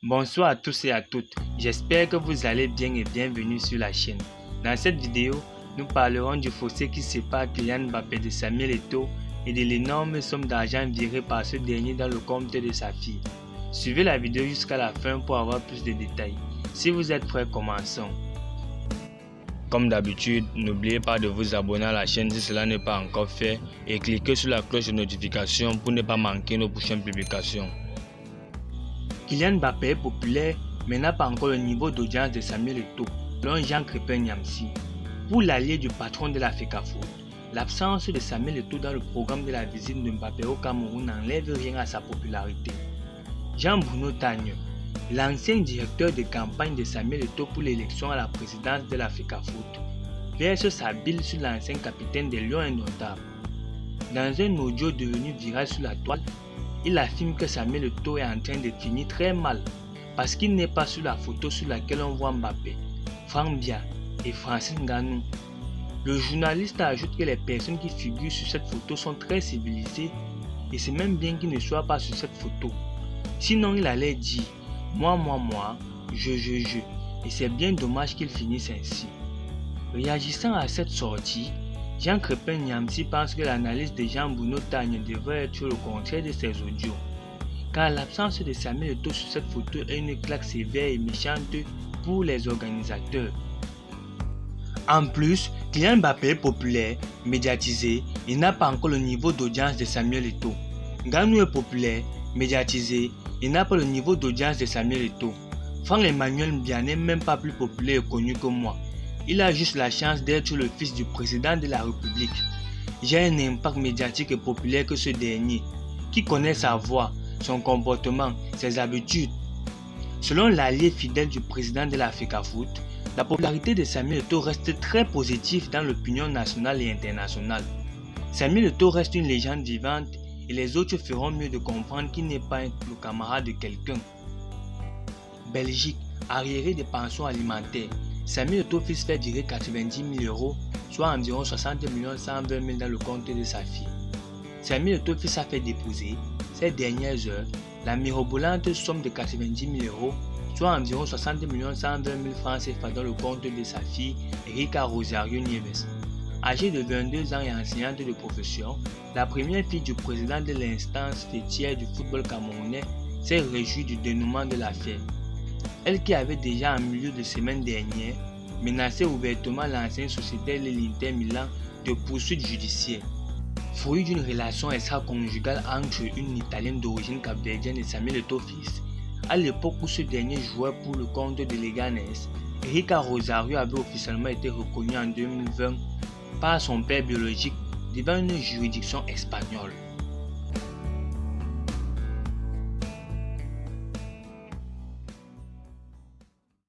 Bonsoir à tous et à toutes, j'espère que vous allez bien et bienvenue sur la chaîne. Dans cette vidéo, nous parlerons du fossé qui sépare Kylian Mbappé de Samuel Eto'o et de l'énorme somme d'argent virée par ce dernier dans le compte de sa fille. Suivez la vidéo jusqu'à la fin pour avoir plus de détails. Si vous êtes prêts, commençons. Comme d'habitude, n'oubliez pas de vous abonner à la chaîne si cela n'est pas encore fait et cliquez sur la cloche de notification pour ne pas manquer nos prochaines publications. Kylian Mbappé est populaire mais n'a pas encore le niveau d'audience de Samuel Eto'o, selon Jean Crépin Niamsi. Pour l'allié du patron de la FECAFOOT, l'absence de Samuel Eto'o dans le programme de la visite de Mbappé au Cameroun n'enlève rien à sa popularité. Jean-Bruno Tagne, l'ancien directeur de campagne de Samuel Eto'o pour l'élection à la présidence de la FECAFOOT, verse sa bile sur l'ancien capitaine des Lions indomptables. Dans un audio devenu viral sur la toile, il affirme que Samuel Eto'o est en train de finir très mal parce qu'il n'est pas sur la photo sur laquelle on voit Mbappé, Franck Bia et Francis Ngannou. Le journaliste ajoute que les personnes qui figurent sur cette photo sont très civilisées et c'est même bien qu'ils ne soient pas sur cette photo. Sinon il allait dire moi, je et c'est bien dommage qu'ils finissent ainsi. Réagissant à cette sortie, Jean Crépin Niamsi pense que l'analyse de Jean-Bruno Tagne devrait être le contraire de ses audios, car l'absence de Samuel Eto'o sur cette photo est une claque sévère et méchante pour les organisateurs. En plus, Kylian Mbappé est populaire, médiatisé et n'a pas encore le niveau d'audience de Samuel Eto'o. Ngannou est populaire, médiatisé et n'a pas le niveau d'audience de Samuel Eto'o. Franck Emmanuel Mbia n'est même pas plus populaire et connu que moi. Il a juste la chance d'être le fils du président de la République. J'ai un impact médiatique et populaire que ce dernier, qui connaît sa voix, son comportement, ses habitudes. Selon l'allié fidèle du président de la FECAFOOT, la popularité de Samuel Eto'o reste très positive dans l'opinion nationale et internationale. Samuel Eto'o reste une légende vivante et les autres feront mieux de comprendre qu'il n'est pas le camarade de quelqu'un. Belgique, arriéré de pensions alimentaires. Samuel Eto'o fils fait virer 90 000 €, soit environ 60 120 000 dans le compte de sa fille. Samuel Eto'o fils a fait déposer, ces dernières heures, la mirobolante somme de 90 000 €, soit environ 60 120 000 francs CFA dans le compte de sa fille, Erika Rosario Nieves. Âgée de 22 ans et enseignante de profession, la première fille du président de l'instance fêtière du football camerounais s'est réjouie du dénouement de l'affaire. Elle qui avait déjà en milieu de semaine dernière menacé ouvertement l'ancien sociétaire de l'Inter Milan de poursuites judiciaires. Fruit d'une relation extra-conjugale entre une Italienne d'origine capverdienne et Samuel Eto'o fils, à l'époque où ce dernier jouait pour le compte de Leganés, Erika Rosario avait officiellement été reconnue en 2020 par son père biologique devant une juridiction espagnole.